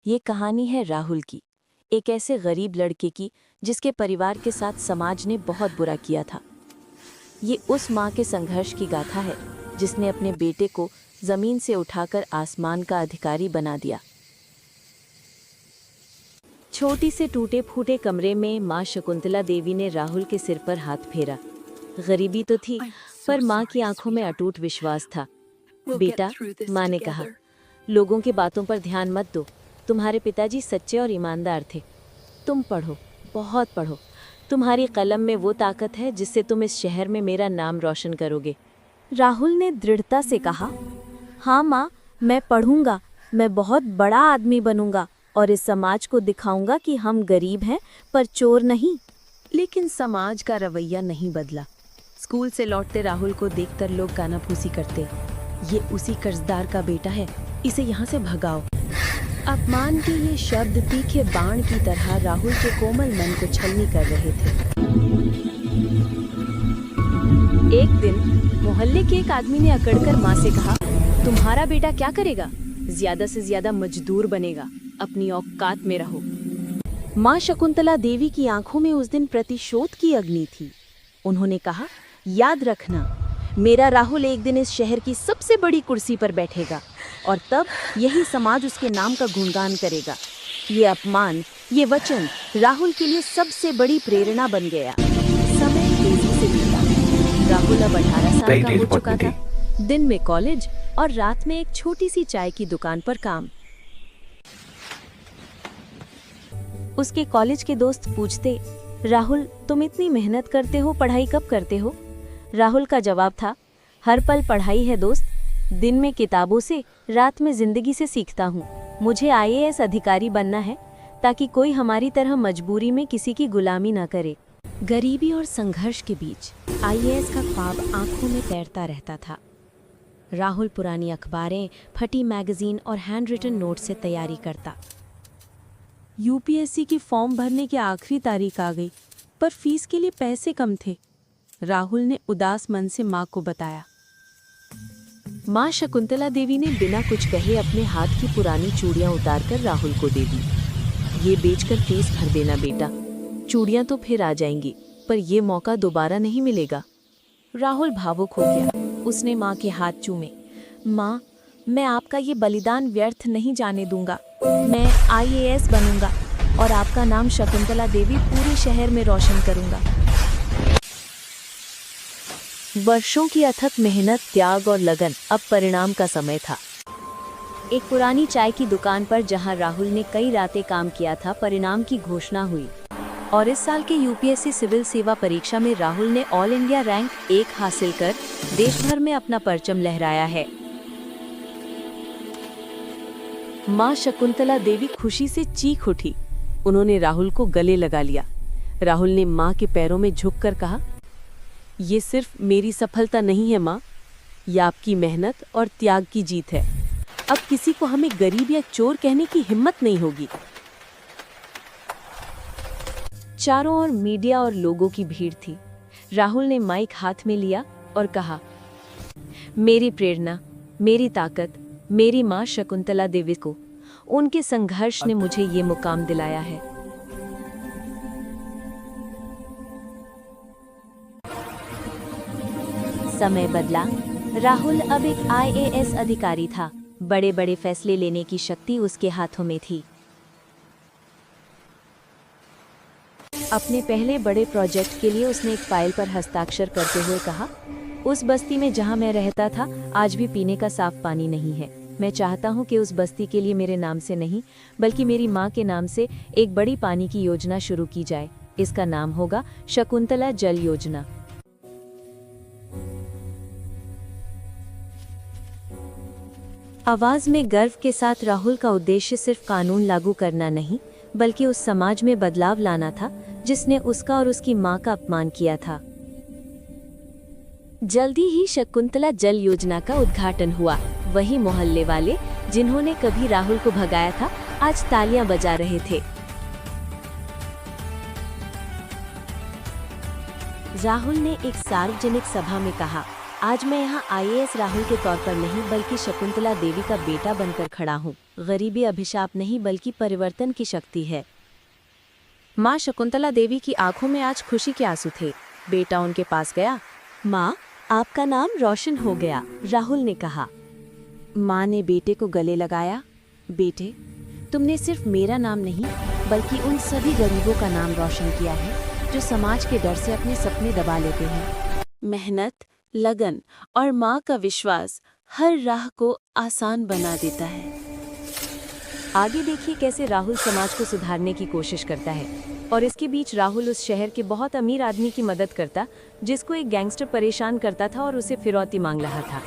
ये कहानी है राहुल की, एक ऐसे गरीब लड़के की जिसके परिवार के साथ समाज ने बहुत बुरा किया था। ये उस माँ के संघर्ष की गाथा है जिसने अपने बेटे को जमीन से उठाकर आसमान का अधिकारी बना दिया। छोटी से टूटे फूटे कमरे में माँ शकुंतला देवी ने राहुल के सिर पर हाथ फेरा। गरीबी तो थी, पर माँ की आंखों में अटूट विश्वास था। बेटा, माँ ने कहा, लोगों की बातों पर ध्यान मत दो। तुम्हारे पिताजी सच्चे और ईमानदार थे। तुम पढ़ो, बहुत पढ़ो। तुम्हारी कलम में वो ताकत है जिससे तुम इस शहर में मेरा नाम रोशन करोगे। राहुल ने दृढ़ता से कहा, हाँ माँ, मैं पढ़ूंगा। मैं बहुत बड़ा आदमी बनूंगा और इस समाज को दिखाऊंगा कि हम गरीब हैं पर चोर नहीं। लेकिन समाज का रवैया नहीं बदला। स्कूल से लौटते राहुल को देखकर लोग कानाफूसी करते, ये उसी कर्जदार का बेटा है, इसे यहाँ से भगाओ। अपमान के ये शब्द तीखे बाण की तरह राहुल के कोमल मन को छलनी कर रहे थे। एक दिन मोहल्ले के एक आदमी ने अकड़कर माँ से कहा, तुम्हारा बेटा क्या करेगा? ज्यादा से ज्यादा मजदूर बनेगा, अपनी औकात में रहो। माँ शकुंतला देवी की आंखों में उस दिन प्रतिशोध की अग्नि थी। उन्होंने कहा, याद रखना, मेरा राहुल एक दिन इस शहर की सबसे बड़ी कुर्सी पर बैठेगा और तब यही समाज उसके नाम का गुणगान करेगा। ये अपमान, ये वचन राहुल के लिए सबसे बड़ी प्रेरणा बन गया। समय तेजी से बीता। राहुल अब 18 साल का हो चुका था। दिन में कॉलेज और रात में एक छोटी सी चाय की दुकान पर काम। उसके कॉलेज के दोस्त पूछते, राहुल, तुम इतनी मेहनत करते हो, पढ़ाई कब करते हो? राहुल का जवाब था, हर पल पढ़ाई है दोस्त। दिन में किताबों से, रात में जिंदगी से सीखता हूँ। मुझे आईएएस अधिकारी बनना है ताकि कोई हमारी तरह मजबूरी में किसी की गुलामी ना करे। गरीबी और संघर्ष के बीच आईएएस का ख्वाब आंखों में तैरता रहता था। राहुल पुरानी अखबारें, फटी मैगजीन और हैंड रिटन नोट से तैयारी करता। यूपीएससी की फॉर्म भरने की आखिरी तारीख आ गई, पर फीस के लिए पैसे कम थे। राहुल ने उदास मन से माँ को बताया। माँ शकुंतला देवी ने बिना कुछ कहे अपने हाथ की पुरानी चूड़ियां उतारकर राहुल को दे दी। ये बेचकर फीस भर देना बेटा, चूड़ियां तो फिर आ जाएंगी, पर ये मौका दोबारा नहीं मिलेगा। राहुल भावुक हो गया। उसने माँ के हाथ चूमे। माँ, मैं आपका ये बलिदान व्यर्थ नहीं जाने दूंगा। मैं आईएएस बनूंगा और आपका नाम शकुंतला देवी पूरे शहर में रोशन करूंगा। वर्षों की अथक मेहनत, त्याग और लगन, अब परिणाम का समय था। एक पुरानी चाय की दुकान पर जहां राहुल ने कई रातें काम किया था, परिणाम की घोषणा हुई और इस साल के यूपीएससी सिविल सेवा परीक्षा में राहुल ने ऑल इंडिया रैंक 1 हासिल कर देश भर में अपना परचम लहराया है। माँ शकुंतला देवी खुशी से चीख उठी। उन्होंने राहुल को गले लगा लिया। राहुल ने माँ के पैरों में झुककर कहा, ये सिर्फ मेरी सफलता नहीं है माँ, यह आपकी मेहनत और त्याग की जीत है। अब किसी को हमें गरीब या चोर कहने की हिम्मत नहीं होगी। चारों ओर मीडिया और लोगों की भीड़ थी। राहुल ने माइक हाथ में लिया और कहा, मेरी प्रेरणा, मेरी ताकत, मेरी माँ शकुंतला देवी को, उनके संघर्ष ने मुझे ये मुकाम दिलाया है। समय बदला। राहुल अब एक आईएएस अधिकारी था। बड़े बड़े फैसले लेने की शक्ति उसके हाथों में थी। अपने पहले बड़े प्रोजेक्ट के लिए उसने एक फाइल पर हस्ताक्षर करते हुए कहा, उस बस्ती में जहां मैं रहता था आज भी पीने का साफ पानी नहीं है। मैं चाहता हूं कि उस बस्ती के लिए मेरे नाम से नहीं बल्कि मेरी माँ के नाम से एक बड़ी पानी की योजना शुरू की जाए। इसका नाम होगा शकुंतला जल योजना। आवाज में गर्व के साथ राहुल का उद्देश्य सिर्फ कानून लागू करना नहीं बल्कि उस समाज में बदलाव लाना था जिसने उसका और उसकी माँ का अपमान किया था। जल्दी ही शकुंतला जल योजना का उद्घाटन हुआ। वही मोहल्ले वाले जिन्होंने कभी राहुल को भगाया था आज तालियां बजा रहे थे। राहुल ने एक सार्वजनिक सभा में कहा, आज मैं यहाँ आईएएस राहुल के तौर पर नहीं बल्कि शकुंतला देवी का बेटा बनकर खड़ा हूँ। गरीबी अभिशाप नहीं बल्कि परिवर्तन की शक्ति है। माँ शकुंतला देवी की आंखों में आज खुशी के आंसू थे। बेटा उनके पास गया। माँ, आपका नाम रोशन हो गया, राहुल ने कहा। माँ ने बेटे को गले लगाया। बेटे, तुमने सिर्फ मेरा नाम नहीं बल्कि उन सभी गरीबों का नाम रोशन किया है जो समाज के डर से अपने सपने दबा लेते हैं। मेहनत, लगन और माँ का विश्वास हर राह को आसान बना देता है। आगे देखिए कैसे राहुल समाज को सुधारने की कोशिश करता है और इसके बीच राहुल उस शहर के बहुत अमीर आदमी की मदद करता जिसको एक गैंगस्टर परेशान करता था और उसे फिरौती मांग रहा था।